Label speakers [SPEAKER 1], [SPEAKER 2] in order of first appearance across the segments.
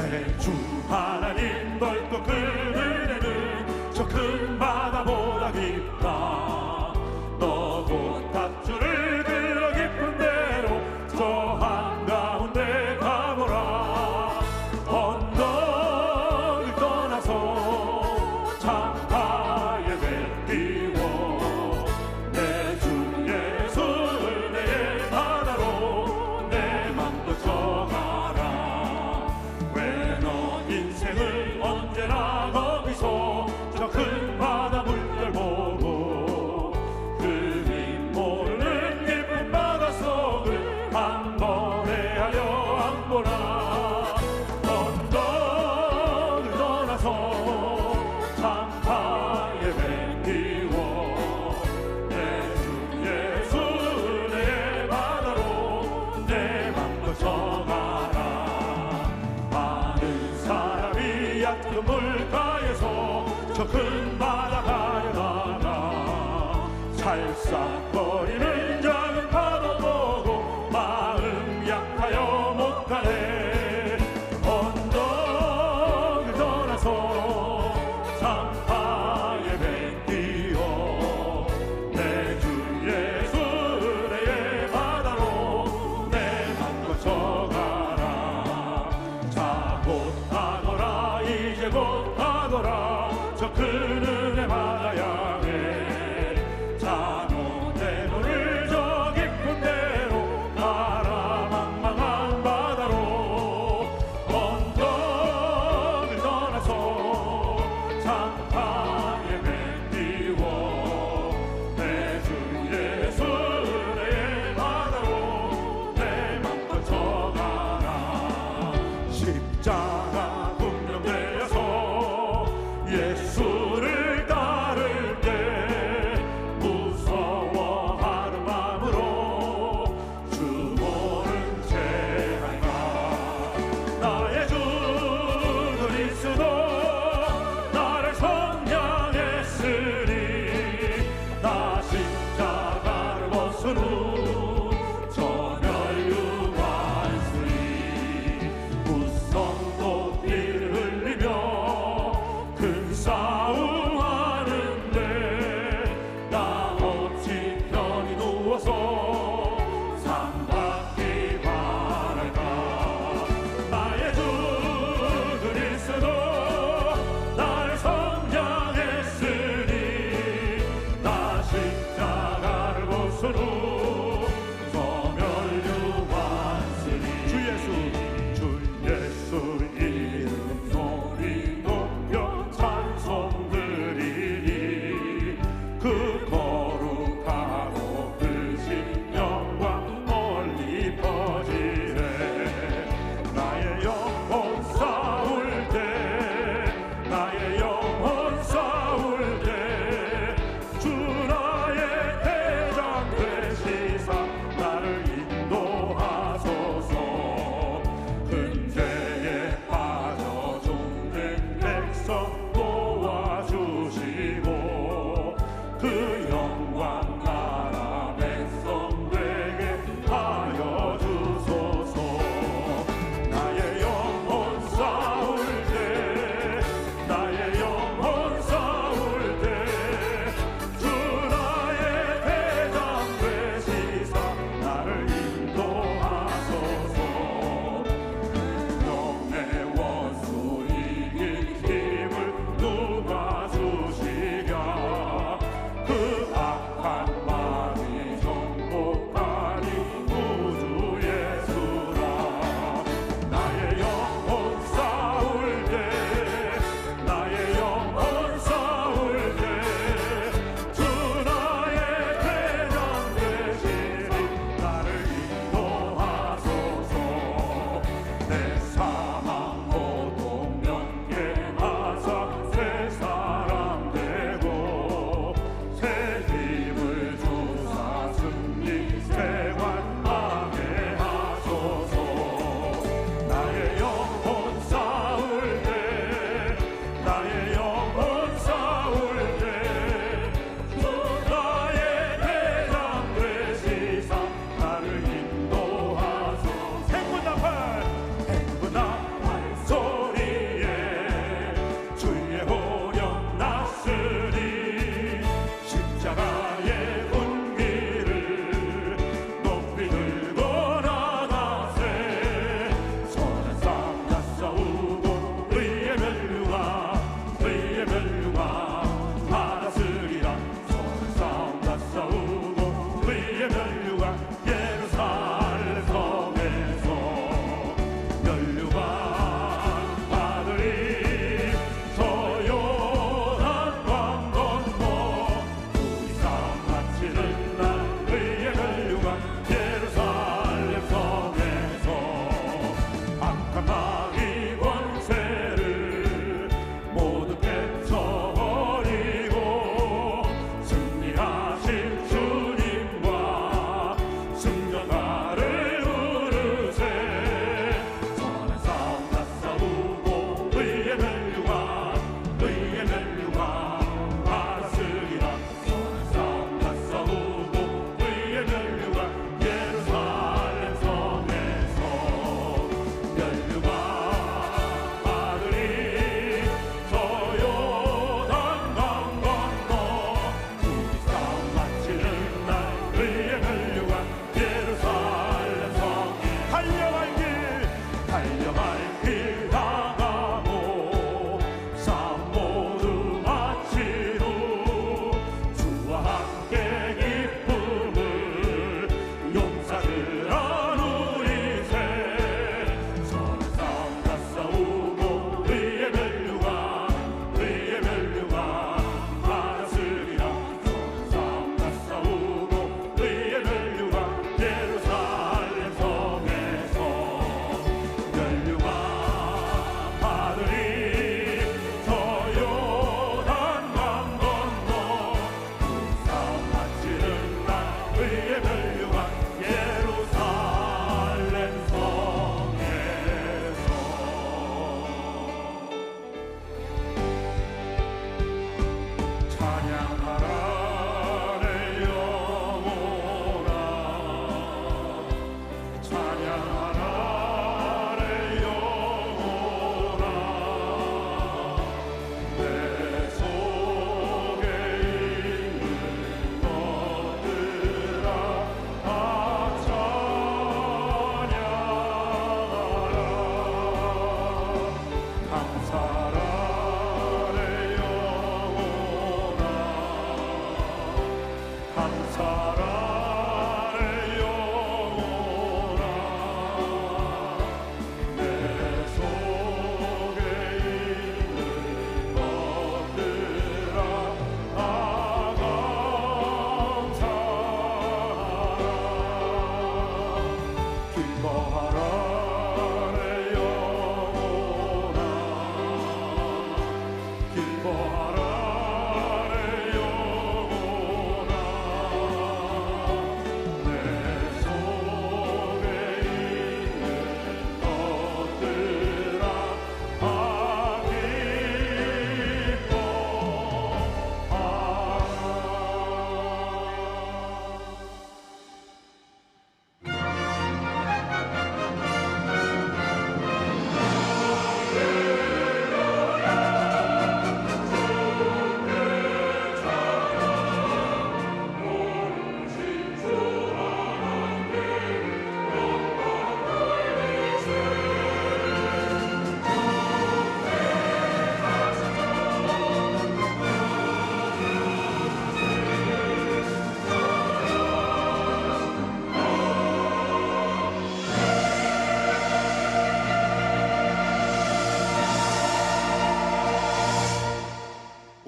[SPEAKER 1] 내 주 하나님 넓고 큰 은혜는 저 큰 바다보다 깊다. 너도 탑주를 그러 깊은 대로 저 한가운데 가보라. 언덕을 떠나서 창가에 배 띄워 내 주 예수 은혜의 바다로 내 맘도 정하라. 왜 너 인생을 언제나 거기서 저 큰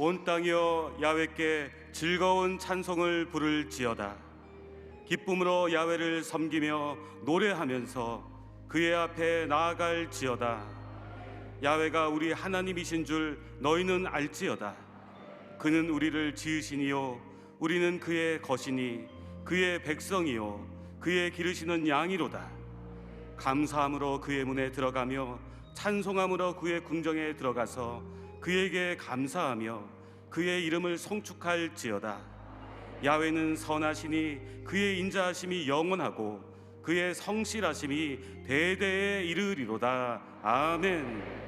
[SPEAKER 2] 온 땅이여 야훼께 즐거운 찬송을 부를지어다. 기쁨으로 야훼를 섬기며 노래하면서 그의 앞에 나아갈지어다. 야훼가 우리 하나님이신 줄 너희는 알지어다. 그는 우리를 지으시니요 우리는 그의 것이니 그의 백성이요 그의 기르시는 양이로다. 감사함으로 그의 문에 들어가며 찬송함으로 그의 궁정에 들어가서 그에게 감사하며 그의 이름을 송축할지어다. 야훼는 선하시니 그의 인자하심이 영원하고 그의 성실하심이 대대에 이르리로다. 아멘.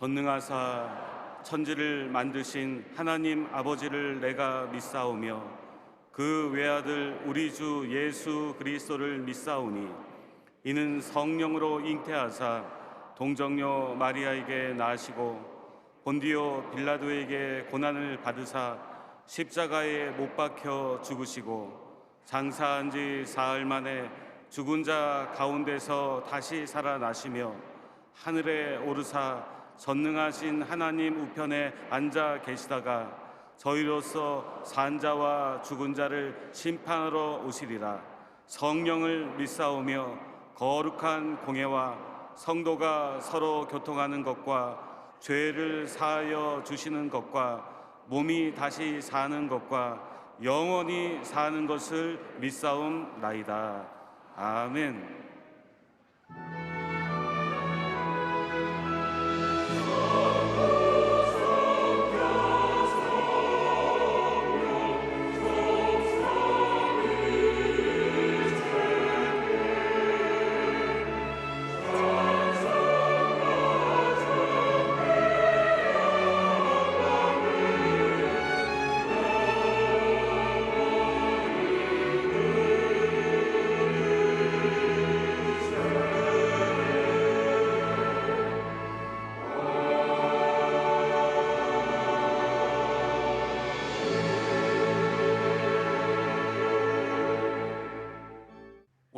[SPEAKER 2] 전능하사 천지를 만드신 하나님 아버지를 내가 믿사오며 그 외아들 우리 주 예수 그리스도를 믿사오니 이는 성령으로 잉태하사 동정녀 마리아에게 나시고 본디오 빌라도에게 고난을 받으사 십자가에 못 박혀 죽으시고 장사한 지 사흘 만에 죽은 자 가운데서 다시 살아나시며 하늘에 오르사 전능하신 하나님 우편에 앉아 계시다가 저희로서 산자와 죽은 자를 심판하러 오시리라. 성령을 믿사오며 거룩한 공예와 성도가 서로 교통하는 것과 죄를 사하여 주시는 것과 몸이 다시 사는 것과 영원히 사는 것을 믿사옵나이다. 아멘.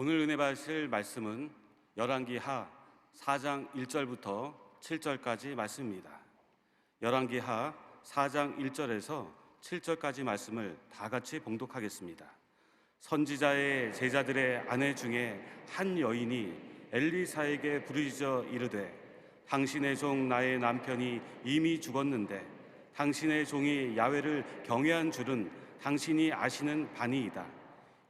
[SPEAKER 2] 오늘 은혜 받으실 말씀은 열왕기하 4장 1절부터 7절까지 말씀입니다. 열왕기하 4장 1절에서 7절까지 말씀을 다 같이 봉독하겠습니다. 선지자의 제자들의 아내 중에 한 여인이 엘리사에게 부르짖어 이르되 당신의 종 나의 남편이 이미 죽었는데 당신의 종이 야훼를 경외한 줄은 당신이 아시는 바니이다.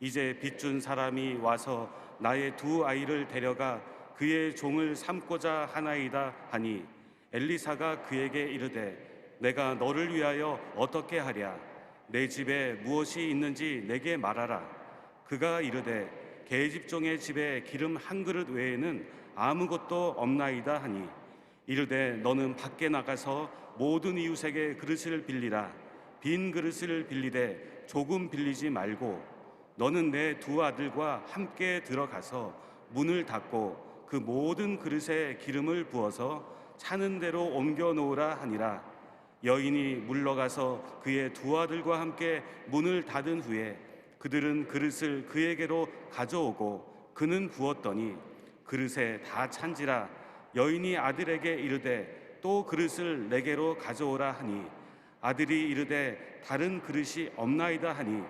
[SPEAKER 2] 이제 빚준 사람이 와서 나의 두 아이를 데려가 그의 종을 삼고자 하나이다 하니 엘리사가 그에게 이르되 내가 너를 위하여 어떻게 하랴? 내 집에 무엇이 있는지 내게 말하라. 그가 이르되 계집종의 집에 기름 한 그릇 외에는 아무것도 없나이다 하니 이르되 너는 밖에 나가서 모든 이웃에게 그릇을 빌리라. 빈 그릇을 빌리되 조금 빌리지 말고 너는 내 두 아들과 함께 들어가서 문을 닫고 그 모든 그릇에 기름을 부어서 차는 대로 옮겨 놓으라 하니라. 여인이 물러가서 그의 두 아들과 함께 문을 닫은 후에 그들은 그릇을 그에게로 가져오고 그는 부었더니 그릇에 다 찬지라. 여인이 아들에게 이르되 또 그릇을 내게로 가져오라 하니 아들이 이르되 다른 그릇이 없나이다 하니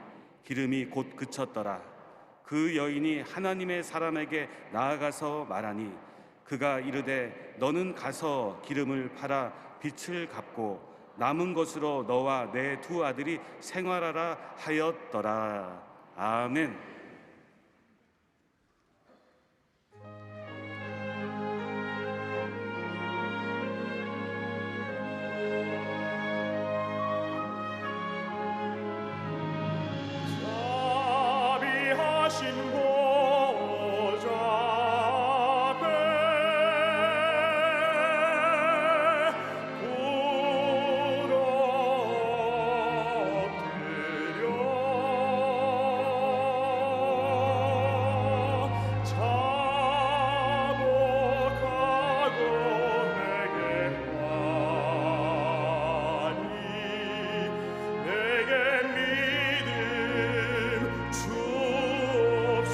[SPEAKER 2] 기름이 곧 그쳤더라. 그 여인이 하나님의 사람에게 나아가서 말하니 그가 이르되 너는 가서 기름을 팔아 빚을 갚고 남은 것으로 너와 내 두 아들이 생활하라 하였더라. 아멘.
[SPEAKER 1] 자비하신 보좌 앞에 부르짖으려 자복하고 내게 하니 내게 믿음 주옵소서.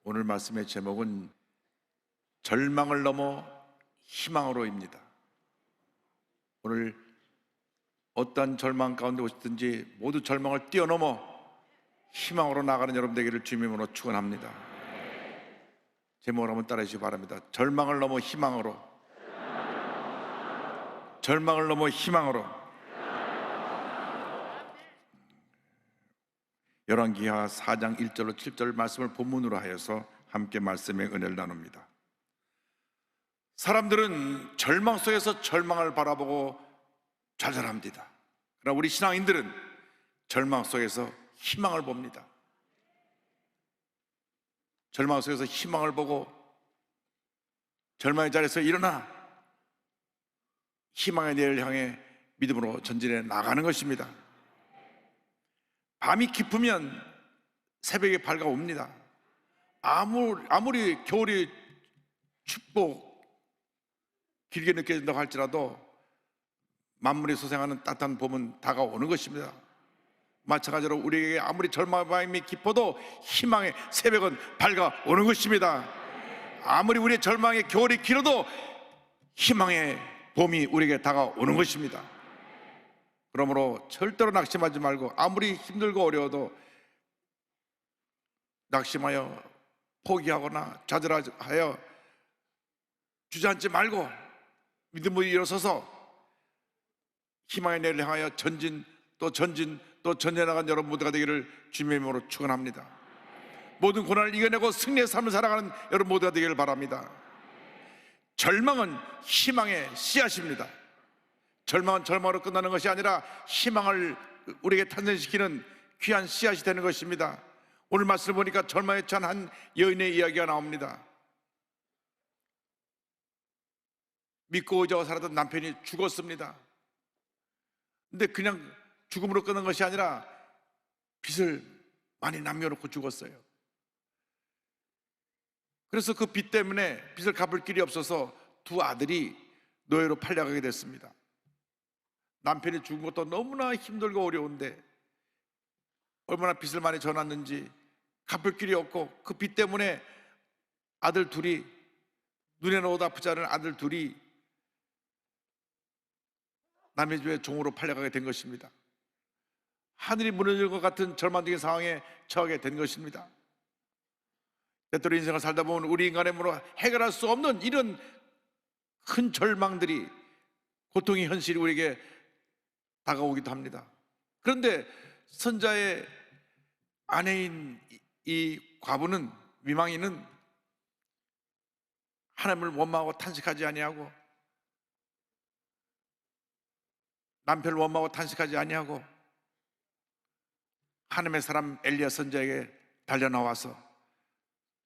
[SPEAKER 3] 오늘 말씀의 제목은 절망을 넘어 희망으로입니다. 오늘 어떠한 절망 가운데 오시든지 모두 절망을 뛰어넘어 희망으로 나가는 여러분 되기를 주님으로 축원합니다. 제목을 한번 따라해 주시기 바랍니다. 절망을 넘어 희망으로. 절망을 넘어 희망으로. 열왕기하 4장 1절로 7절 말씀을 본문으로 하여서 함께 말씀의 은혜를 나눕니다. 사람들은 절망 속에서 절망을 바라보고 좌절합니다. 그러나 우리 신앙인들은 절망 속에서 희망을 봅니다. 절망 속에서 희망을 보고 절망의 자리에서 일어나 희망의 내일을 향해 믿음으로 전진해 나가는 것입니다. 밤이 깊으면 새벽에 밝아옵니다. 아무리 겨울이 춥고 길게 느껴진다고 할지라도 만물이 소생하는 따뜻한 봄은 다가오는 것입니다. 마찬가지로 우리에게 아무리 절망이 깊어도 희망의 새벽은 밝아오는 것입니다. 아무리 우리의 절망의 겨울이 길어도 희망의 봄이 우리에게 다가오는 것입니다. 그러므로 절대로 낙심하지 말고 아무리 힘들고 어려워도 낙심하여 포기하거나 좌절하여 주저앉지 말고 믿음으로 일어서서 희망의 내일을 향하여 전진 또 전진나간 여러분 모두가 되기를 주님의 이름으로 축원합니다. 모든 고난을 이겨내고 승리의 삶을 살아가는 여러분 모두가 되기를 바랍니다. 절망은 희망의 씨앗입니다. 절망은 절망으로 끝나는 것이 아니라 희망을 우리에게 탄생시키는 귀한 씨앗이 되는 것입니다. 오늘 말씀을 보니까 절망에 처한 한 여인의 이야기가 나옵니다. 믿고 의지하고 살았던 남편이 죽었습니다. 근데 그냥 죽음으로 끝난 것이 아니라 빚을 많이 남겨놓고 죽었어요. 그래서 그 빚 때문에 빚을 갚을 길이 없어서 두 아들이 노예로 팔려가게 됐습니다. 남편이 죽은 것도 너무나 힘들고 어려운데 얼마나 빚을 많이 져놨는지 갚을 길이 없고 그 빚 때문에 아들 둘이 눈에 넣어도 아프지 않은 아들 둘이 남의 집에 종으로 팔려가게 된 것입니다. 하늘이 무너질 것 같은 절망적인 상황에 처하게 된 것입니다. 때때로 인생을 살다 보면 우리 인간의 힘으로 해결할 수 없는 이런 큰 절망들이, 고통의 현실이 우리에게 다가오기도 합니다. 그런데 선자의 아내인 이 과부는, 미망이는 하나님을 원망하고 탄식하지 아니하고 남편을 원망하고 탄식하지 아니하고 하나님의 사람 엘리야 선자에게 달려나와서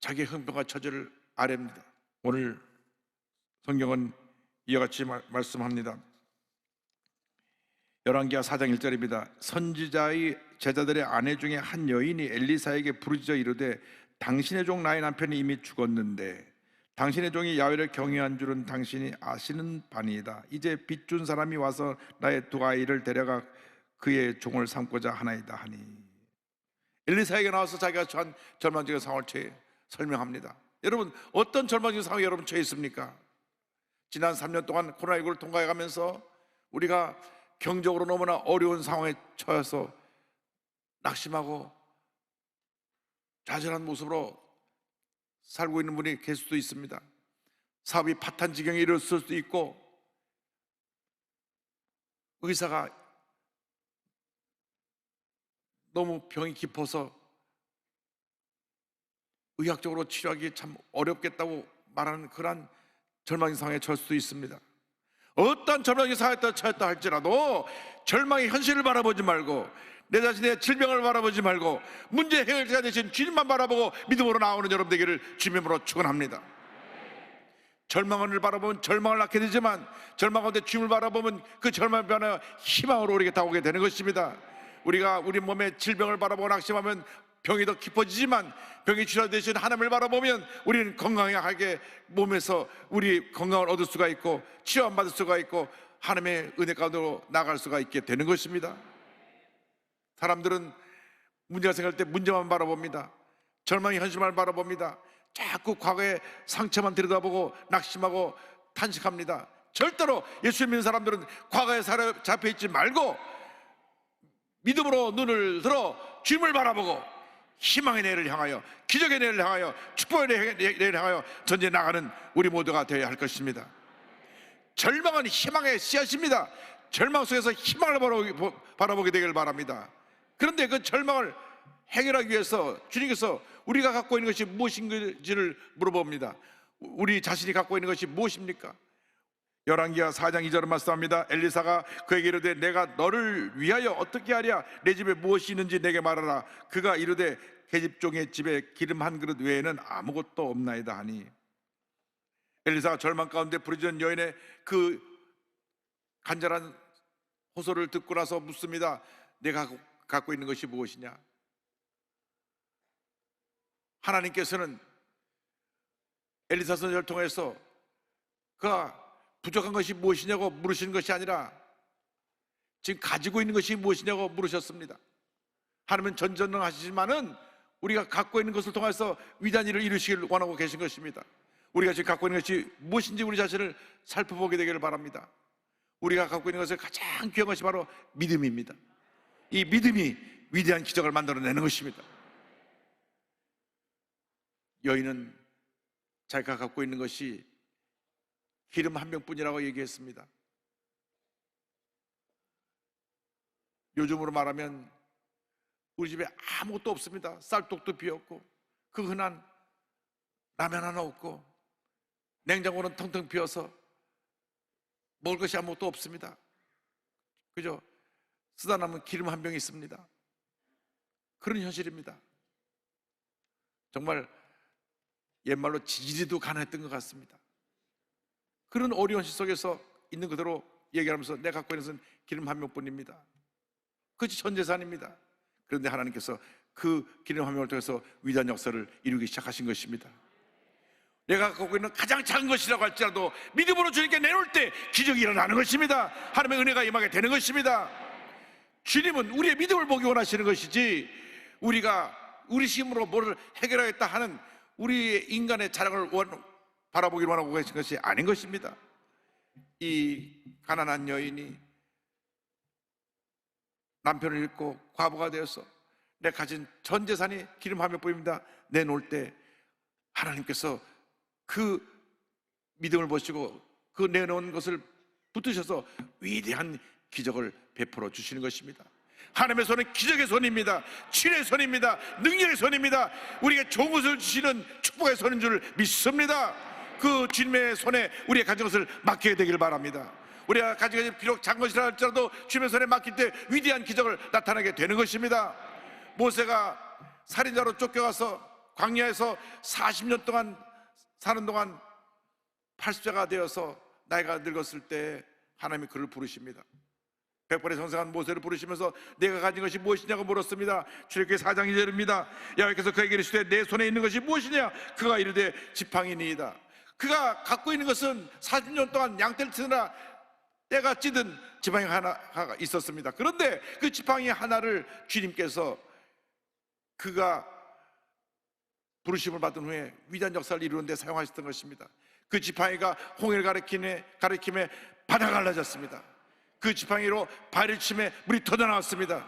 [SPEAKER 3] 자기의 형편과 처지를 아뢰입니다. 오늘 성경은 이와 같이 말씀합니다. 열왕기하 4장 1절입니다. 선지자의 제자들의 아내 중에 한 여인이 엘리사에게 부르짖어 이르되 당신의 종 나의 남편이 이미 죽었는데 당신의 종이 야훼를 경외한 줄은 당신이 아시는 바니이다. 이제 빚 준 사람이 와서 나의 두 아이를 데려가 그의 종을 삼고자 하나이다 하니. 엘리사에게 나와서 자기가 처한 절망적인 상황을 설명합니다. 여러분, 어떤 절망적인 상황에 여러분 처해 있습니까? 지난 3년 동안 코로나19를 통과해가면서 우리가 경제적으로 너무나 어려운 상황에 처해서 낙심하고 좌절한 모습으로 살고 있는 분이 계실 수도 있습니다. 사업이 파탄 지경에 이르렀을 수도 있고, 의사가 너무 병이 깊어서 의학적으로 치료하기 참 어렵겠다고 말하는 그러한 절망의 상황에 처할 수도 있습니다. 어떤 절망의 상황에 처했다 할지라도 절망의 현실을 바라보지 말고 내 자신의 질병을 바라보지 말고 문제 해결자가 되신 주님만 바라보고 믿음으로 나오는 여러분 되기를 주님으로 축원합니다. 절망을 바라보면 절망을 낳게 되지만 절망 가운데 주님을 바라보면 그 절망의 변화 희망으로 우리에게 다가오게 되는 것입니다. 우리가 우리 몸의 질병을 바라보고 낙심하면 병이 더 깊어지지만 병이 치료 대신 하나님을 바라보면 우리는 건강하게 몸에서 우리 건강을 얻을 수가 있고 치료만 받을 수가 있고 하나님의 은혜 가운데로 나갈 수가 있게 되는 것입니다. 사람들은 문제가 생길 때 문제만 바라봅니다. 절망의 현실만 바라봅니다. 자꾸 과거의 상처만 들여다보고 낙심하고 탄식합니다. 절대로 예수 믿는 사람들은 과거에 잡혀 있지 말고 믿음으로 눈을 들어 주님을 바라보고 희망의 내일을 향하여, 기적의 내일을 향하여, 축복의 내일을 향하여 전진해 나가는 우리 모두가 되어야 할 것입니다. 절망은 희망의 씨앗입니다. 절망 속에서 희망을 바라보게 되길 바랍니다. 그런데 그 절망을 해결하기 위해서 주님께서 우리가 갖고 있는 것이 무엇인지를 물어봅니다. 우리 자신이 갖고 있는 것이 무엇입니까? 열왕기하 4장 2절은 말씀합니다. 엘리사가 그에게 이르되 내가 너를 위하여 어떻게 하랴? 내 집에 무엇이 있는지 내게 말하라. 그가 이르되 계집종의 집에 기름 한 그릇 외에는 아무것도 없나이다 하니, 엘리사가 절망 가운데 부르짖은 여인의 그 간절한 호소를 듣고 나서 묻습니다. 내가 갖고 있는 것이 무엇이냐? 하나님께서는 엘리사 선지자를 통해서 그가 부족한 것이 무엇이냐고 물으시는 것이 아니라 지금 가지고 있는 것이 무엇이냐고 물으셨습니다. 하나님은 전전능하시지만은 우리가 갖고 있는 것을 통해서 위대한 일을 이루시길 원하고 계신 것입니다. 우리가 지금 갖고 있는 것이 무엇인지 우리 자신을 살펴보게 되기를 바랍니다. 우리가 갖고 있는 것의 가장 귀한 것이 바로 믿음입니다. 이 믿음이 위대한 기적을 만들어내는 것입니다. 여인은 자기가 갖고 있는 것이 기름 한 병뿐이라고 얘기했습니다. 요즘으로 말하면 우리 집에 아무것도 없습니다. 쌀독도 비었고 그 흔한 라면 하나 없고 냉장고는 텅텅 비어서 먹을 것이 아무것도 없습니다. 그죠? 쓰다 남은 기름 한 병이 있습니다. 그런 현실입니다. 정말 옛말로 지지리도 가난했던 것 같습니다. 그런 어려운 시 속에서 있는 그대로 얘기하면서 내가 갖고 있는 것은 기름 한 병뿐입니다. 그것이 전 재산입니다. 그런데 하나님께서 그 기름 한 병을 통해서 위대한 역사를 이루기 시작하신 것입니다. 내가 갖고 있는 가장 작은 것이라고 할지라도 믿음으로 주님께 내놓을 때 기적이 일어나는 것입니다. 하나님의 은혜가 임하게 되는 것입니다. 주님은 우리의 믿음을 보기 원하시는 것이지 우리가 우리 힘으로 뭐를 해결하겠다 하는 우리의 인간의 자랑을 바라보기를 원하고 계신 것이 아닌 것입니다. 이 가난한 여인이 남편을 잃고 과부가 되어서 내 가진 전 재산이 기름 한 병뿐입니다 내놓을 때 하나님께서 그 믿음을 보시고 그 내놓은 것을 붙드셔서 위대한 기적을 베풀어 주시는 것입니다. 하나님의 손은 기적의 손입니다. 치료의 손입니다. 능력의 손입니다. 우리에게 좋은 것을 주시는 축복의 손인 줄 믿습니다. 그 주님의 손에 우리의 가진 것을 맡기게 되기를 바랍니다. 우리가 가진 것이 비록 작은 것이라 할지라도 주님의 손에 맡길 때 위대한 기적을 나타나게 되는 것입니다. 모세가 살인자로 쫓겨가서 광야에서 40년 동안 사는 동안 80세가 되어서 나이가 늙었을 때 하나님이 그를 부르십니다. 백발의 성생한 모세를 부르시면서 내가 가진 것이 무엇이냐고 물었습니다. 출애굽기 4장 2절입니다. 여호와께서 그에게 이르시되 내 손에 있는 것이 무엇이냐? 그가 이르되 지팡이니이다. 그가 갖고 있는 것은 40년 동안 양떼를 치느라 때가 찌든 지팡이 하나가 있었습니다. 그런데 그 지팡이 하나를 주님께서 그가 부르심을 받은 후에 위대한 역사를 이루는 데 사용하셨던 것입니다. 그 지팡이가 홍해를 가리킴에 바다가 갈라졌습니다. 그 지팡이로 발을 침에 물이 터져나왔습니다.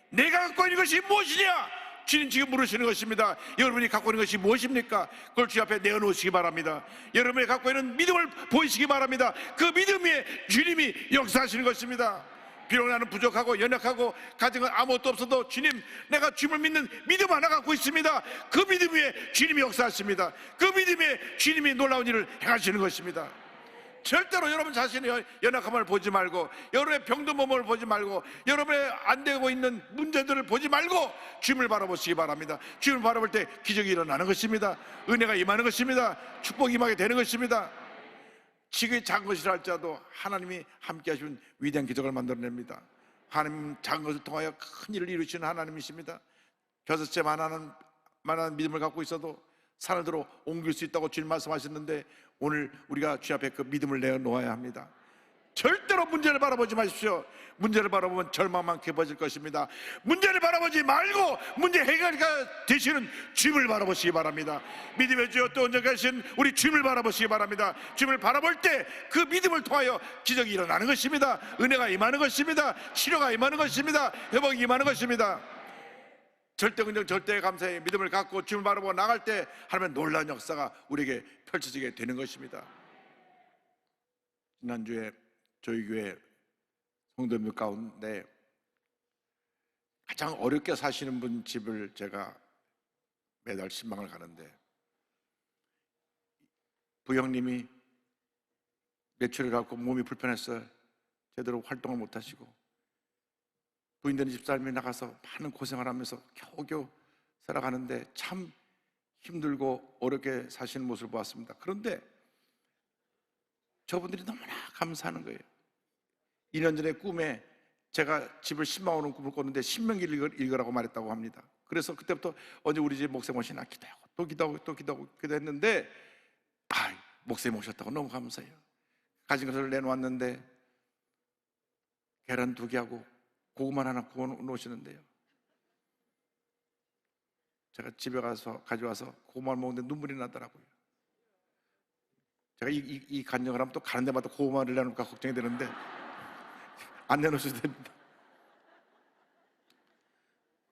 [SPEAKER 3] 내가 갖고 있는 것이 무엇이냐? 주님 지금 물으시는 것입니다. 여러분이 갖고 있는 것이 무엇입니까? 그걸 주 앞에 내어놓으시기 바랍니다. 여러분이 갖고 있는 믿음을 보이시기 바랍니다. 그 믿음 위에 주님이 역사하시는 것입니다. 비록 나는 부족하고 연약하고 가진 건 아무것도 없어도 주님, 내가 주님을 믿는 믿음 하나 갖고 있습니다. 그 믿음 위에 주님이 역사하십니다. 그 믿음 위에 주님이 놀라운 일을 행하시는 것입니다. 절대로 여러분 자신의 연약함을 보지 말고, 여러분의 병든 몸을 보지 말고, 여러분의 안 되고 있는 문제들을 보지 말고 주님을 바라보시기 바랍니다. 주님을 바라볼 때 기적이 일어나는 것입니다. 은혜가 임하는 것입니다. 축복이 임하게 되는 것입니다. 지극히 작은 것이라 할지라도 하나님이 함께 하시는 위대한 기적을 만들어냅니다. 하나님 작은 것을 통하여 큰 일을 이루시는 하나님이십니다. 벼슬째 만한 믿음을 갖고 있어도 산을 들어 옮길 수 있다고 주님 말씀하셨는데, 오늘 우리가 주 앞에 그 믿음을 내어놓아야 합니다. 절대로 문제를 바라보지 마십시오. 문제를 바라보면 절망만 깊어질 것입니다. 문제를 바라보지 말고 문제 해결가 되시는 주님을 바라보시기 바랍니다. 믿음의 주여 또 언제까신 우리 주님을 바라보시기 바랍니다. 주님을 바라볼 때 그 믿음을 통하여 기적이 일어나는 것입니다. 은혜가 임하는 것입니다. 치료가 임하는 것입니다. 회복이 임하는 것입니다. 절대 긍정 절대 감사의 믿음을 갖고 주님을 바라보고 나갈 때 하나님의 놀라운 역사가 우리에게 펼쳐지게 되는 것입니다. 지난주에 저희 교회 성도들 가운데 가장 어렵게 사시는 분 집을 제가 매달 신방을 가는데, 부형님이 매출을 갖고 몸이 불편했어요. 제대로 활동을 못 하시고, 부인되는 집사님이 나가서 많은 고생을 하면서 겨우겨우 살아가는데 참 힘들고 어렵게 사시는 모습을 보았습니다. 그런데 저분들이 너무나 감사하는 거예요. 2년 전에 꿈에 제가 집을 10만 원을 꿈을 꿨는데 신명기를 읽으라고 말했다고 합니다. 그래서 그때부터 언제 우리 집 목사님 오시나 기도하고 또 기도하고 또 기도하고 기도했는데, 목사님 오셨다고 너무 감사해요. 가진 것을 내놓았는데 계란 2개하고 고구마 하나 구워 놓으시는데요, 제가 집에 가서 가져와서 고구마를 먹는데 눈물이 나더라고요. 제가 이 간증을 하면 또 가는 데마다 고구마를 내놓을까 걱정이 되는데 안 내놓으셔도 됩니다.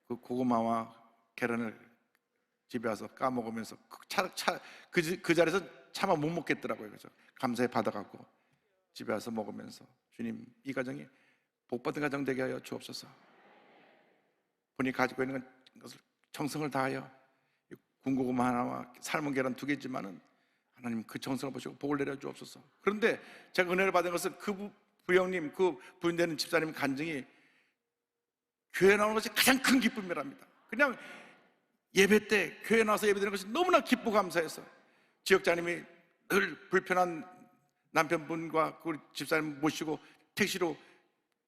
[SPEAKER 3] 그 고구마와 계란을 집에 와서 까먹으면서 그 자리에서 차마 못 먹겠더라고요. 그래서 감사히 받아갖고 집에 와서 먹으면서, 주님, 이 가정이 복받은 가정 되게 하여 주옵소서. 본인이 가지고 있는 것을 정성을 다하여 군고구마 하나와 삶은 계란 2개지만은 하나님 그 정성을 보시고 복을 내려 주옵소서. 그런데 제가 은혜를 받은 것은 그 부형님, 그 부인되는 집사님 간증이 교회 나오는 것이 가장 큰 기쁨이랍니다. 그냥 예배 때 교회 나와서 예배드리는 것이 너무나 기쁘고 감사해서, 지역장님이 늘 불편한 남편분과 그 집사님 모시고 택시로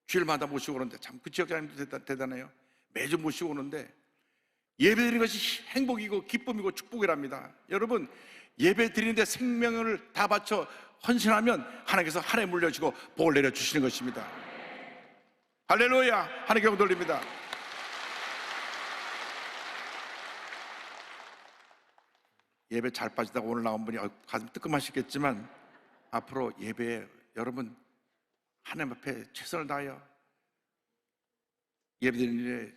[SPEAKER 3] 주일마다 모시고 오는데, 참 그 지역장님도 대단해요. 매주 모시고 오는데 예배드리는 것이 행복이고 기쁨이고 축복이랍니다. 여러분, 예배드리는데 생명을 다 바쳐 헌신하면 하나님께서 한 해 물려주고 복을 내려주시는 것입니다. 할렐루야. 하나님께 영광 돌립니다. 예배 잘 빠지다가 오늘 나온 분이 가슴 뜨끔하시겠지만, 앞으로 예배에 여러분 하나님 앞에 최선을 다하여 예배드리는 일에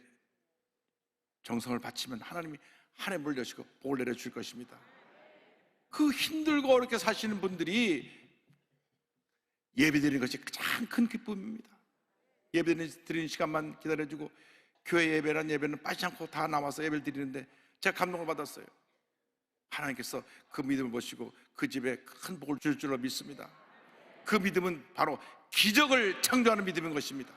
[SPEAKER 3] 정성을 바치면 하나님이 한 해 물려주시고 복을 내려줄 것입니다. 그 힘들고 어렵게 사시는 분들이 예배드리는 것이 가장 큰 기쁨입니다. 예배드리는 시간만 기다려주고, 교회 예배란 예배는 빠지지 않고 다 나와서 예배를 드리는데 제가 감동을 받았어요. 하나님께서 그 믿음을 보시고 그 집에 큰 복을 줄 줄로 믿습니다. 그 믿음은 바로 기적을 창조하는 믿음인 것입니다.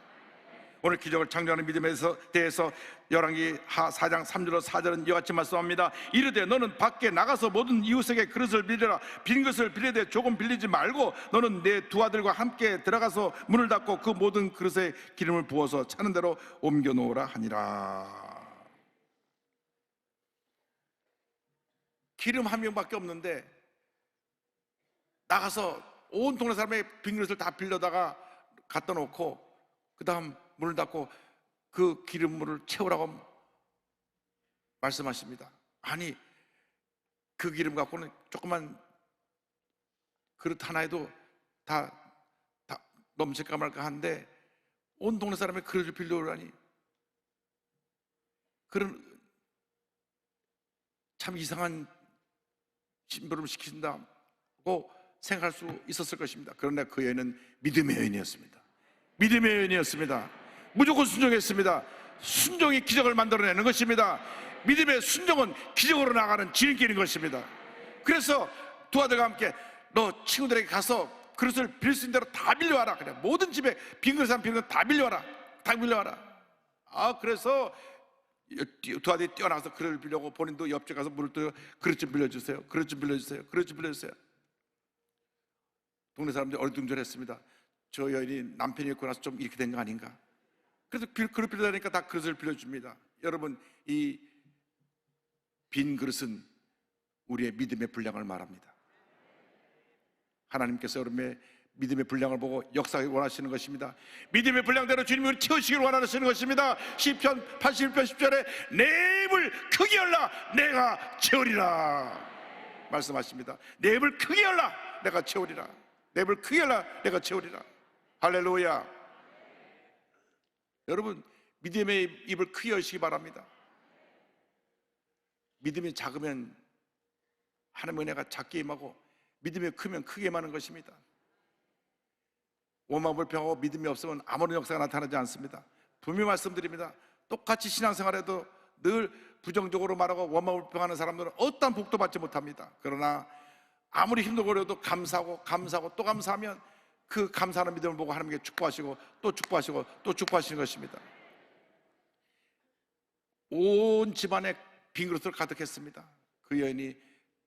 [SPEAKER 3] 오늘 기적을 창조하는 믿음에 대해서 열왕기 하 4장 3절로 4절은 이와 같이 말씀합니다. 이르되 너는 밖에 나가서 모든 이웃에게 그릇을 빌려라. 빈 그릇을 빌리되 조금 빌리지 말고 너는 내 두 아들과 함께 들어가서 문을 닫고 그 모든 그릇에 기름을 부어서 차는 대로 옮겨 놓으라 하니라. 기름 한 명밖에 없는데 나가서 온 동네 사람의 빈 그릇을 다 빌려다가 갖다 놓고 그 다음 문을 닫고 그 기름물을 채우라고 말씀하십니다. 아니, 그 기름 갖고는 조그만 그릇 하나에도 다 넘칠까 말까 한데 온 동네 사람의 그릇을 빌려오라니, 그런 참 이상한 심부름 시킨다고 생각할 수 있었을 것입니다. 그런데 그 여인은 믿음의 여인이었습니다. 믿음의 여인이었습니다. 무조건 순종했습니다. 순종이 기적을 만들어내는 것입니다. 믿음의 순종은 기적으로 나가는 지름길인 것입니다. 그래서 두 아들과 함께 너 친구들에게 가서 그릇을 빌릴 수 있는 대로 다 빌려와라. 그냥 모든 집에 빈 그릇 한 빈 그릇 다 빌려와라. 다 빌려와라. 그래서 두 아들이 뛰어나가서 그릇을 빌려고, 본인도 옆집 가서 물을 떠요. 그릇 좀 빌려주세요. 그릇 좀 빌려주세요. 그릇 좀 빌려주세요. 동네 사람들이 어리둥절했습니다. 저 여인이 남편이 있고 나서 좀 이렇게 된 거 아닌가. 그래서 그릇 빌려다니까 다 그릇을 빌려줍니다. 여러분, 이 빈 그릇은 우리의 믿음의 분량을 말합니다. 하나님께서 여러분의 믿음의 분량을 보고 역사하기 원하시는 것입니다. 믿음의 분량대로 주님을 채우시길 원하시는 것입니다. 시편 81편 10절에 내 입을 크게 열라 내가 채우리라 말씀하십니다. 내 입을 크게 열라 내가 채우리라. 내 입을 크게 열라 내가 채우리라. 할렐루야. 여러분, 믿음의 입을 크게 여시기 바랍니다. 믿음이 작으면 하나님의 은혜가 작게 임하고, 믿음이 크면 크게 임하는 것입니다. 원망불평하고 믿음이 없으면 아무런 역사가 나타나지 않습니다. 분명히 말씀드립니다. 똑같이 신앙생활에도 늘 부정적으로 말하고 원망불평하는 사람들은 어떠한 복도 받지 못합니다. 그러나 아무리 힘들고 어려도 감사하고 또 감사하면 그 감사하는 믿음을 보고 하나님께 축복하시고 또 축복하시고 또 축복하시는 것입니다. 온 집안에 빈 그릇을 가득했습니다. 그 여인이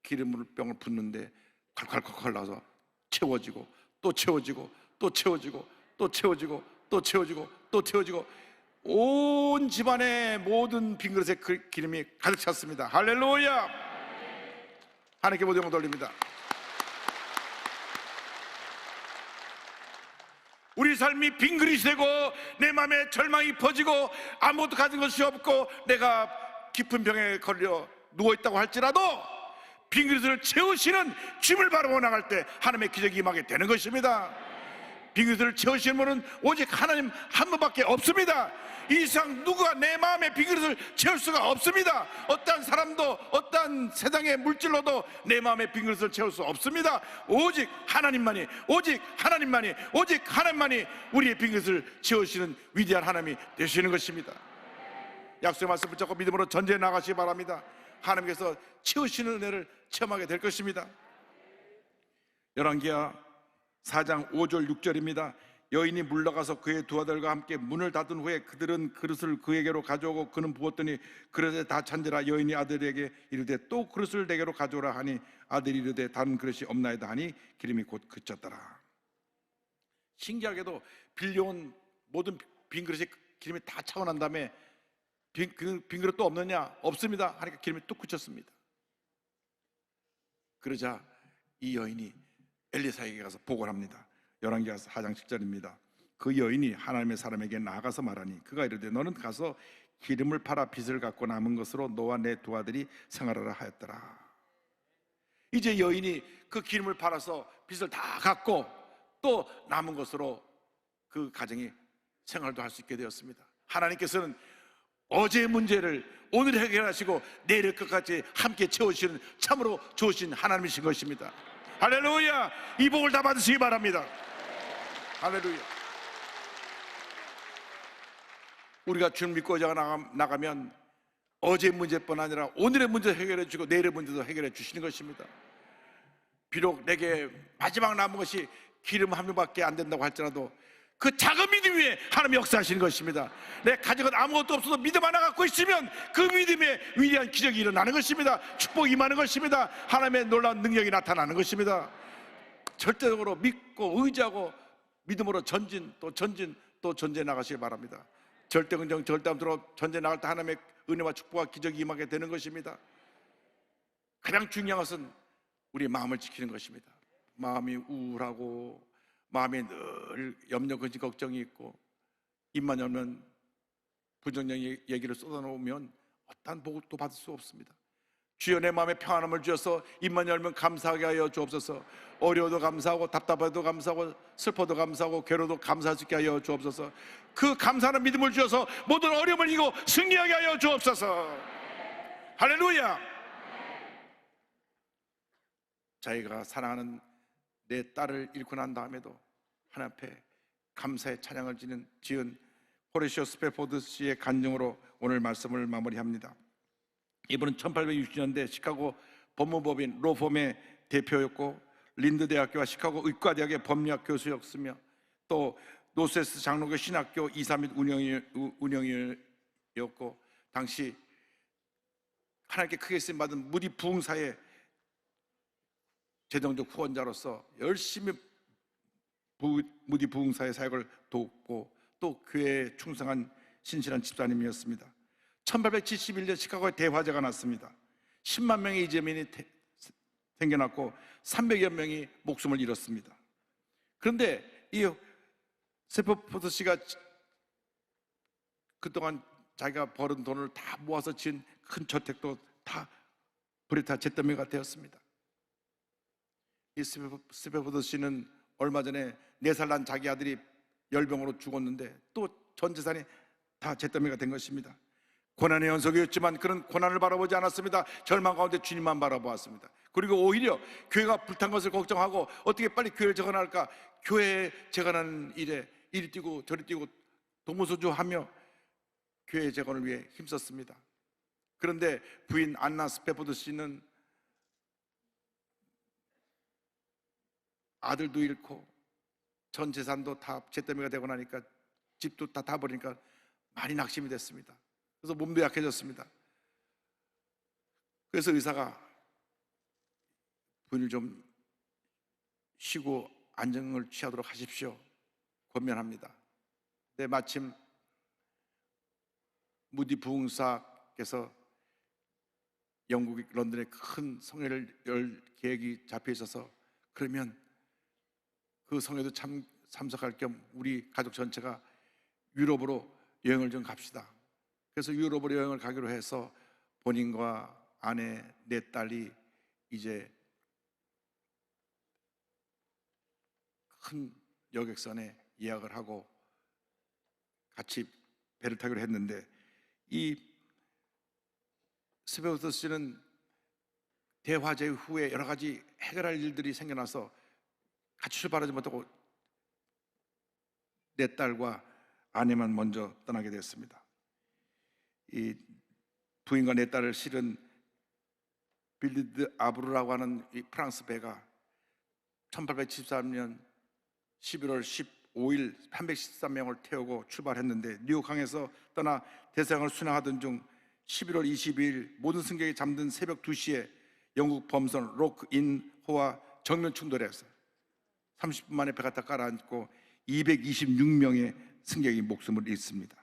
[SPEAKER 3] 기름병을 붓는데 콸콸콸콸 나서 채워지고 또 채워지고 또 채워지고 또 채워지고 또 채워지고 또 채워지고 온 집안의 모든 빈 그릇에 기름이 가득 찼습니다. 할렐루야. 하나님께 모든 영광 돌립니다. 우리 삶이 빈 그릇이 되고 내 마음에 절망이 퍼지고 아무것도 가진 것이 없고 내가 깊은 병에 걸려 누워있다고 할지라도 빈 그릇을 채우시는 주님을 바라보 나갈 때 하나님의 기적이 임하게 되는 것입니다. 빈 그릇을 채우시는 분은 오직 하나님 한 분밖에 없습니다. 이 세상 누가 내 마음의 빈 그릇을 채울 수가 없습니다. 어떠한 사람도 어떠한 세상의 물질로도 내 마음의 빈 그릇을 채울 수 없습니다. 오직 하나님만이 우리의 빈 그릇을 채우시는 위대한 하나님이 되시는 것입니다. 약속의 말씀 붙잡고 믿음으로 전제해 나가시기 바랍니다. 하나님께서 채우시는 은혜를 체험하게 될 것입니다. 열왕기하 4장 5절 6절입니다. 여인이 물러가서 그의 두 아들과 함께 문을 닫은 후에 그들은 그릇을 그에게로 가져오고 그는 부었더니 그릇에 다 찬지라. 여인이 아들에게 이르되 또 그릇을 내게로 가져오라 하니 아들이 이르되 다른 그릇이 없나이다 하니 기름이 곧 그쳤더라. 신기하게도 빌려온 모든 빈 그릇에 기름이 다 차고 난 다음에 빈 그릇 또 없느냐? 없습니다 하니까 기름이 뚝 그쳤습니다. 그러자 이 여인이 엘리사에게 가서 보고를 합니다. 열왕기하 4장 7절입니다. 그 여인이 하나님의 사람에게 나아가서 말하니 그가 이르되 너는 가서 기름을 팔아 빚을 갚고 남은 것으로 너와 내 두 아들이 생활하라 하였더라. 이제 여인이 그 기름을 팔아서 빚을 다 갚고 또 남은 것으로 그 가정이 생활도 할 수 있게 되었습니다. 하나님께서는 어제의 문제를 오늘 해결하시고 내일 끝까지 함께 채우시는 참으로 좋으신 하나님이신 것입니다. 할렐루야. 이 복을 다 받으시기 바랍니다. 할렐루야. 우리가 주를 믿고 나가면 어제의 문제뿐 아니라 오늘의 문제도 해결해 주시고 내일의 문제도 해결해 주시는 것입니다. 비록 내게 마지막 남은 것이 기름 한 명밖에 안 된다고 할지라도 그 작은 믿음 위에 하나님이 역사하시는 것입니다. 내 가정은 아무것도 없어도 믿음 하나 갖고 있으면 그 믿음에 위대한 기적이 일어나는 것입니다. 축복이 임하는 것입니다. 하나님의 놀라운 능력이 나타나는 것입니다. 절대적으로 믿고 의지하고 믿음으로 전진 또 전진해 나가시기 바랍니다. 절대 긍정 절대함으로 전진해 나갈 때 하나님의 은혜와 축복과 기적이 임하게 되는 것입니다. 가장 중요한 것은 우리의 마음을 지키는 것입니다. 마음이 우울하고 마음에 늘 염려, 근심, 걱정이 있고 입만 열면 부정적인 얘기를 쏟아놓으면 어떠한 복도 받을 수 없습니다. 주여 내 마음에 평안함을 주셔서 입만 열면 감사하게 하여 주옵소서. 어려워도 감사하고 답답해도 감사하고 슬퍼도 감사하고 괴로워도 감사할 수 있게 하여 주옵소서. 그 감사하는 믿음을 주셔서 모든 어려움을 이기고 승리하게 하여 주옵소서. 할렐루야. 자기가 사랑하는 내 딸을 잃고 난 다음에도 하나님 앞에 감사의 찬양을 지은 호레시오 스페포드 씨의 간증으로 오늘 말씀을 마무리합니다. 이분은 1860년대 시카고 법무법인 로펌의 대표였고 린드 대학교와 시카고 의과대학의 법리학 교수였으며 또 노세스 장로교 신학교 이사 및 운영이었고 당시 하나님께 크게 쓰임받은 무디 부흥사의 재정적 후원자로서 열심히 무디 부흥사의 사역을 돕고 또 교회에 충성한 신실한 집사님이었습니다. 1871년 시카고에 대화재가 났습니다. 10만 명의 이재민이 생겨났고 300여 명이 목숨을 잃었습니다. 그런데 이 스페포드 씨가 그동안 자기가 벌은 돈을 다 모아서 지은 큰 저택도 다 불에 타 잿더미가 되었습니다. 이 스페포드 씨는 얼마 전에 4살 난 자기 아들이 열병으로 죽었는데 또 전 재산이 다 잿더미가 된 것입니다. 고난의 연속이었지만 그런 고난을 바라보지 않았습니다. 절망 가운데 주님만 바라보았습니다. 그리고 오히려 교회가 불탄 것을 걱정하고 어떻게 빨리 교회를 재건할까, 교회에 재건하는 일에 이리 뛰고 저리 뛰고 동무소주하며 교회 재건을 위해 힘썼습니다. 그런데 부인 안나 스페포드 씨는 아들도 잃고 전 재산도 다 잿더미가 되고 나니까 집도 다 타버리니까 많이 낙심이 됐습니다. 그래서 몸도 약해졌습니다. 그래서 의사가 부인을 좀 쉬고 안정을 취하도록 하십시오 권면합니다. 근데 마침 무디 부흥사께서 영국 런던에 큰 성회를 열 계획이 잡혀 있어서 그러면 그 성회도 참석할 겸 우리 가족 전체가 유럽으로 여행을 좀 갑시다. 그래서 유럽으로 여행을 가기로 해서 본인과 아내, 4딸이 이제 큰 여객선에 예약을 하고 같이 배를 타기로 했는데 이 스페포드 씨는 대화제 후에 여러 가지 해결할 일들이 생겨나서 같이 출발하지 못하고 4딸과 아내만 먼저 떠나게 됐습니다. 이 부인과 4딸을 실은 빌리드 아브르라고 하는 이 프랑스 배가 1873년 11월 15일 313명을 태우고 출발했는데 뉴욕항에서 떠나 대서양을 순항하던 중 11월 22일 모든 승객이 잠든 새벽 2시에 영국 범선 록인호와 정면 충돌해서 30분 만에 배가 다 가라앉고 226명의 승객이 목숨을 잃습니다.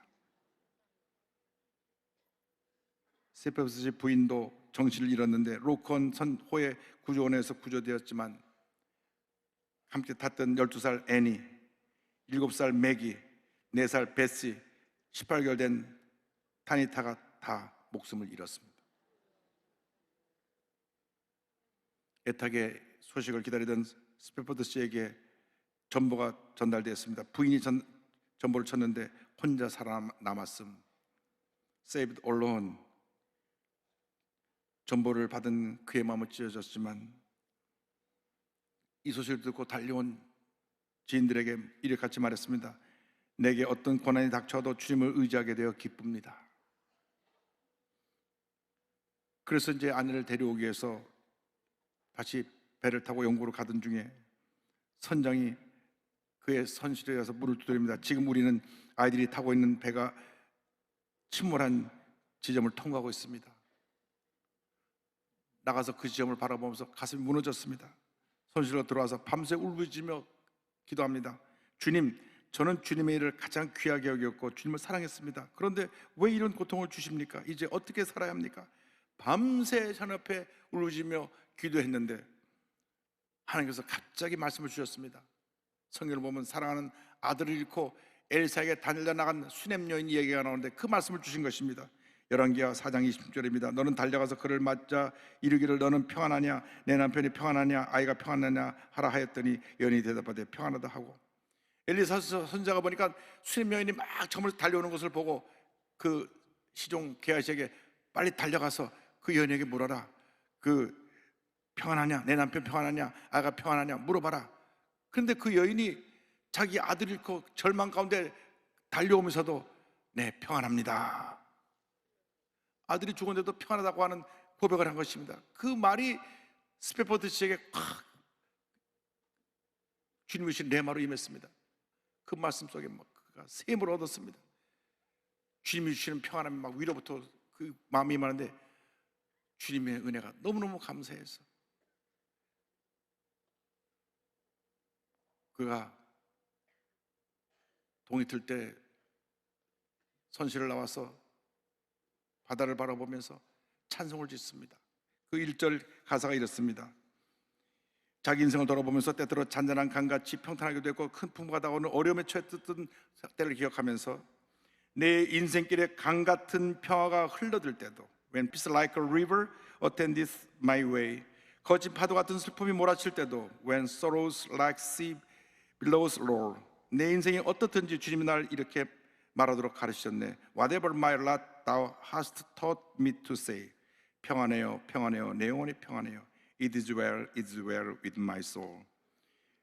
[SPEAKER 3] 스페포드 씨 부인도 정신을 잃었는데 로컨 선호의 구조원에서 구조되었지만 함께 탔던 12살 애니, 7살 맥이, 4살 베시, 18개월 된 타니타가 다 목숨을 잃었습니다. 애타게 소식을 기다리던 스페포드 씨에게 전보가 전달되었습니다. 부인이 전보를 쳤는데 혼자 살아남았음. Saved alone. 전보를 받은 그의 마음은 찢어졌지만 이 소식을 듣고 달려온 지인들에게 이를 같이 말했습니다. 내게 어떤 고난이 닥쳐도 주님을 의지하게 되어 기쁩니다. 그래서 이제 아내를 데려오기 위해서 다시 배를 타고 영국으로 가던 중에 선장이 그의 선실에 가서 물을 두드립니다. 지금 우리는 아이들이 타고 있는 배가 침몰한 지점을 통과하고 있습니다. 나가서 그 지점을 바라보면서 가슴이 무너졌습니다. 선실로 들어와서 밤새 울부짖으며 기도합니다. 주님, 저는 주님의 일을 가장 귀하게 여겼고 주님을 사랑했습니다. 그런데 왜 이런 고통을 주십니까? 이제 어떻게 살아야 합니까? 밤새 전 옆에 울부짖으며 기도했는데 하나님께서 갑자기 말씀을 주셨습니다. 성경을 보면 사랑하는 아들을 잃고 엘사에게 달려나간 수냄 여인 이야기가 나오는데 그 말씀을 주신 것입니다. 열왕기하 4장 20절입니다. 너는 달려가서 그를 맞자 이르기를 너는 평안하냐, 내 남편이 평안하냐, 아이가 평안하냐 하라 하였더니 여인이 대답하되 평안하다 하고, 엘리사 선지자가 보니까 수냄 여인이 막 저물어 달려오는 것을 보고 그 시종 게하시에게 빨리 달려가서 그 여인에게 물어라. 그 평안하냐, 내 남편 평안하냐, 아이가 평안하냐 물어봐라. 그런데 그 여인이 자기 아들 잃고 절망 가운데 달려오면서도 네, 평안합니다. 아들이 죽었는데도 평안하다고 하는 고백을 한 것입니다. 그 말이 스페포드 씨에게 확 주님의 신 레마로 임했습니다. 그 말씀 속에 막 그가 샘을 얻었습니다. 주님이 주시는 평안함이 막 위로부터 그 마음이 임하는데 주님의 은혜가 너무너무 감사해서 그가 동이 틀 때 선실을 나와서 바다를 바라보면서 찬송을 짓습니다. 그 1절 가사가 이렇습니다. 자기 인생을 돌아보면서 때때로 잔잔한 강같이 평탄하기도 했고 큰 풍부가 다가오는 어려움에 처했던 때를 기억하면서 내 인생길에 강 같은 평화가 흘러들 때도 When peace like a river attendeth my way, 거친 파도 같은 슬픔이 몰아칠 때도 When sorrows like sea billows roar, 내 인생이 어떻든지 주님이 날 이렇게 말하도록 가르치셨네. Whatever my lot thou hast taught me to say, 평안해요, 평안해요, 내 영혼이 평안해요. It is well with my soul.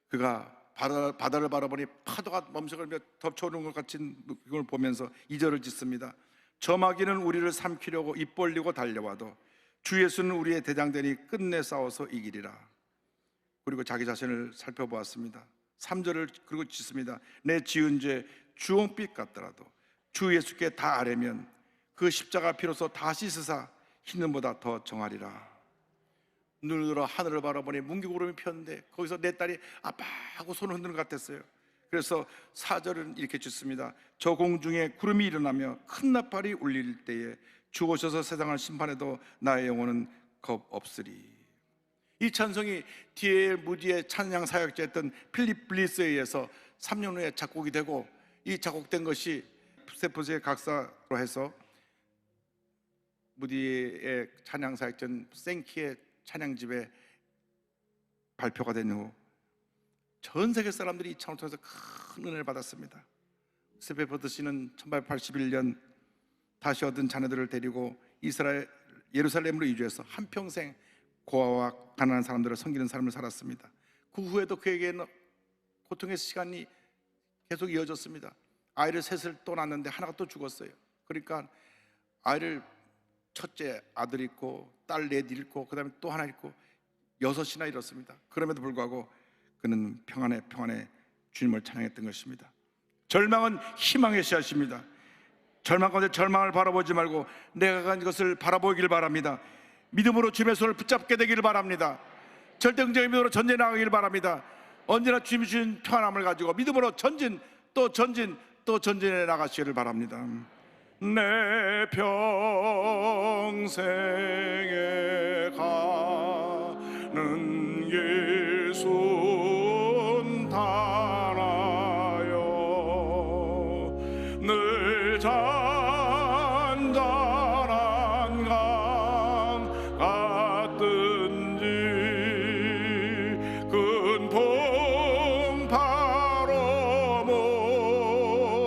[SPEAKER 3] 그가 바다를 바라보니 파도가 멈춰가며 덮쳐오는 것 같은 그걸 보면서 2절을 짓습니다. 저마귀는 우리를 삼키려고 입 벌리고 달려와도 주 예수는 우리의 대장되니 끝내 싸워서 이기리라. 그리고 자기 자신을 살펴보았습니다. 3절을 그리고 짓습니다. 내 지은 죄 주홍빛 같더라도 주 예수께 다 아뢰면 그 십자가 피로써 다 씻으사 흰눈보다 더 정하리라. 눈을 들어 하늘을 바라보니 문기구름이 폈는데 거기서 내 딸이 아빠 하고 손을 흔드는 것 같았어요. 그래서 4절은 이렇게 짓습니다. 저 공중에 구름이 일어나며 큰 나팔이 울릴 때에 주 오셔서 세상을 심판해도 나의 영혼은 겁 없으리. 이 찬송이 D.L. 무디의 찬양 사역자였던 필립 블리스에 의해서 3년 후에 작곡이 되고, 이 작곡된 것이 스테프스의 각사로 해서 무디의 찬양 사역전 생키의 찬양집에 발표가 된 후 전 세계 사람들이 이 찬송을 통해서 큰 은혜를 받았습니다. 스테퍼드 씨는 1881년 다시 얻은 자녀들을 데리고 이스라엘 예루살렘으로 이주해서 한평생 고아와 가난한 사람들을 섬기는 삶을 살았습니다. 그 후에도 그에게는 고통의 시간이 계속 이어졌습니다. 아이를 셋을 또 낳았는데 하나가 또 죽었어요. 그러니까 아이를 첫째 아들 있고 딸 넷 있고 그 다음에 또 하나 있고 6이나 잃었습니다. 그럼에도 불구하고 그는 평안에 주님을 찬양했던 것입니다. 절망은 희망의 씨앗입니다. 절망 가운데 절망을 바라보지 말고 내가 간 것을 바라보길 바랍니다. 믿음으로 주님의 손을 붙잡게 되기를 바랍니다. 절대응적인 믿음으로 전진해 나가기를 바랍니다. 언제나 주님이 주신 평안함을 가지고 믿음으로 전진 또 전진해 나가시기를 바랍니다.
[SPEAKER 1] 내 평생에 가는 길 순탄하여 늘 잔잔한 강 같든지 큰 풍파로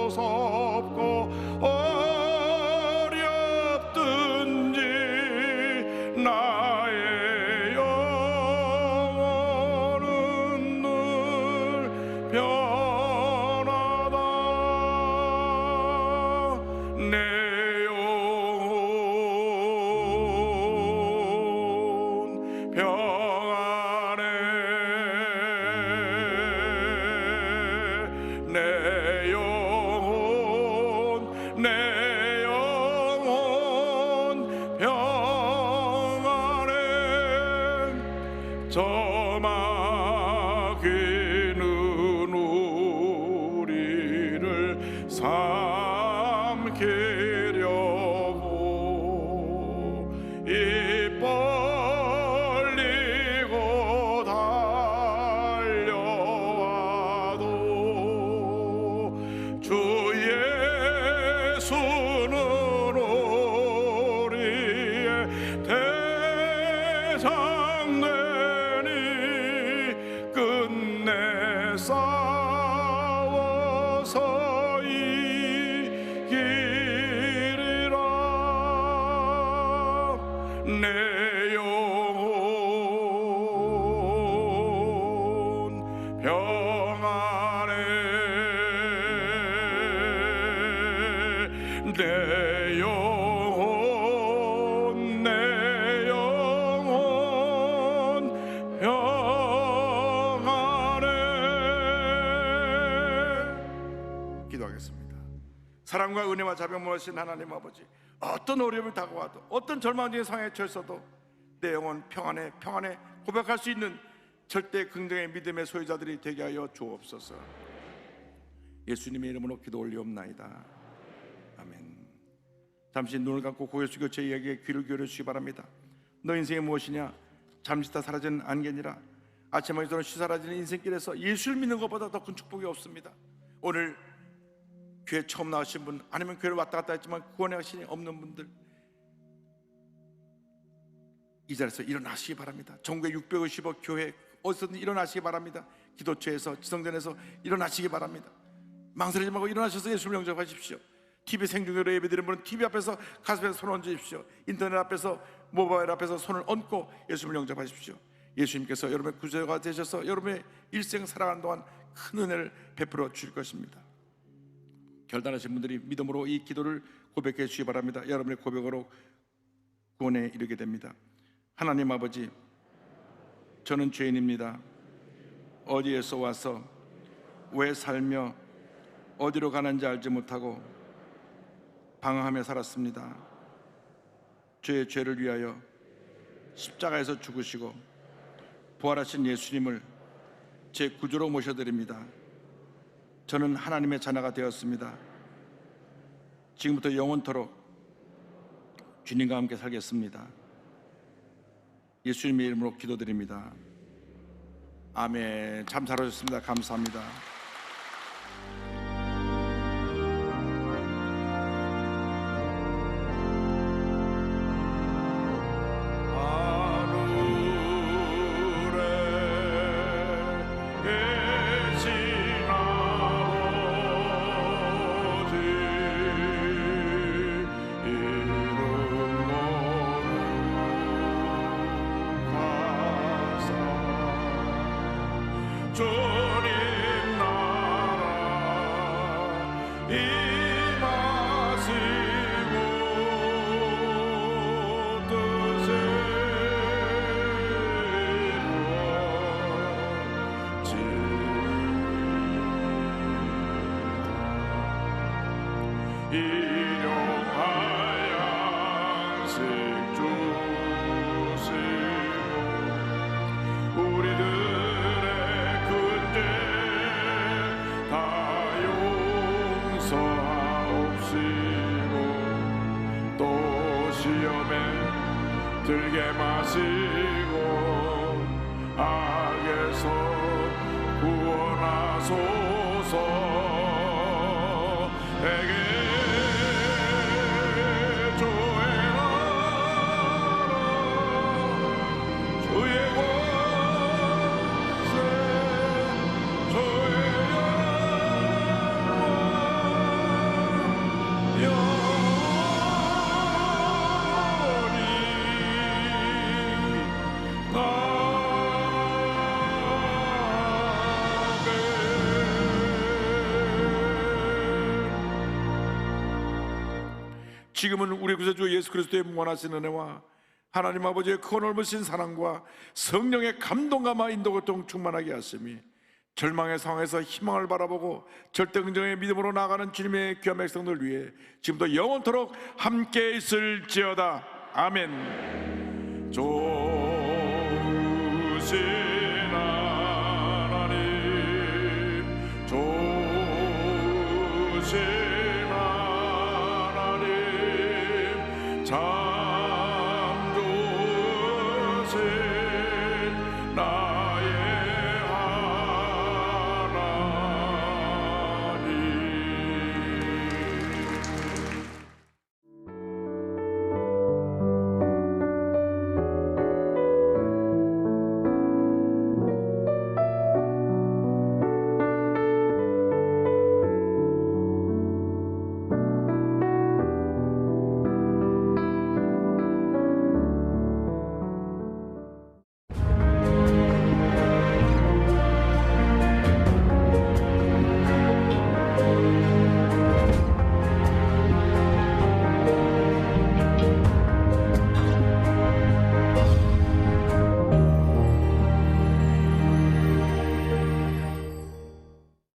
[SPEAKER 1] 무섭고 어렵든지 나의 영혼은 늘 변하다. 내 영혼 평안해. 내 영혼 평안해. 저마귀는 우리를 삼키려고 입 벌리고 달려와도 주 예수는 우리의 대장되니 끝내 싸워서 이기리라. 내 영혼 평안해. 내 영혼 평안해.
[SPEAKER 3] 기도하겠습니다. 사랑과 은혜와 자비하신 하나님 아버지, 어떤 어려움이 다가와도 어떤 절망적인 상황에 처했어도 내 영혼 평안해 고백할 수 있는 절대 긍정의 믿음의 소유자들이 되게 하여 주옵소서. 예수님의 이름으로 기도 올리옵나이다. 아멘. 잠시 눈을 감고 고개 숙여 제 이야기에 귀를 기울여 주시기 바랍니다. 너 인생이 무엇이냐? 잠시 다 사라지는 안개니라. 아침에 저는 쉬사라지는 인생길에서 예수를 믿는 것보다 더 큰 축복이 없습니다. 오늘 교회 처음 나오신 분, 아니면 교회를 왔다 갔다 했지만 구원의 확신이 없는 분들, 이 자리에서 일어나시기 바랍니다. 전국의 650억 교회 어디서든 일어나시기 바랍니다. 기도처에서, 지성전에서 일어나시기 바랍니다. 망설이지 말고 일어나셔서 예수를 영접하십시오. TV 생중계로 예배드리는 분은 TV 앞에서 가슴에 손을 얹으십시오. 인터넷 앞에서, 모바일 앞에서 손을 얹고 예수를 영접하십시오. 예수님께서 여러분의 구주가 되셔서 여러분의 일생 살아가는 동안 큰 은혜를 베풀어 주실 것입니다. 결단하신 분들이 믿음으로 이 기도를 고백해 주시기 바랍니다. 여러분의 고백으로 구원에 이르게 됩니다. 하나님 아버지, 저는 죄인입니다. 어디에서 와서 왜 살며 어디로 가는지 알지 못하고 방황하며 살았습니다. 저의 죄를 위하여 십자가에서 죽으시고 부활하신 예수님을 제 구주로 모셔드립니다. 저는 하나님의 자녀가 되었습니다. 지금부터 영원토록 주님과 함께 살겠습니다. 예수님의 이름으로 기도드립니다. 아멘. 참 잘하셨습니다. 감사합니다.
[SPEAKER 1] 주님 나라 임하시고 뜻을 이루다 일용할 양식 주시고 우리들의 근죄 다 용서하옵시고 또 시험에 들게 마시고 악에서 구원하소서. 에게 주의 나라 주의 권세 주의 영원히
[SPEAKER 3] 지금은 우리 구세주 예수 그리스도의 무한하신 은혜와 하나님 아버지의 크고 넓으신 사랑과 성령의 감동감화 인도고통 충만하게 하심이 절망의 상황에서 희망을 바라보고 절대 긍정의 믿음으로 나아가는 주님의 귀한 백성들 위해 지금도 영원토록 함께 있을지어다. 아멘.
[SPEAKER 1] 조시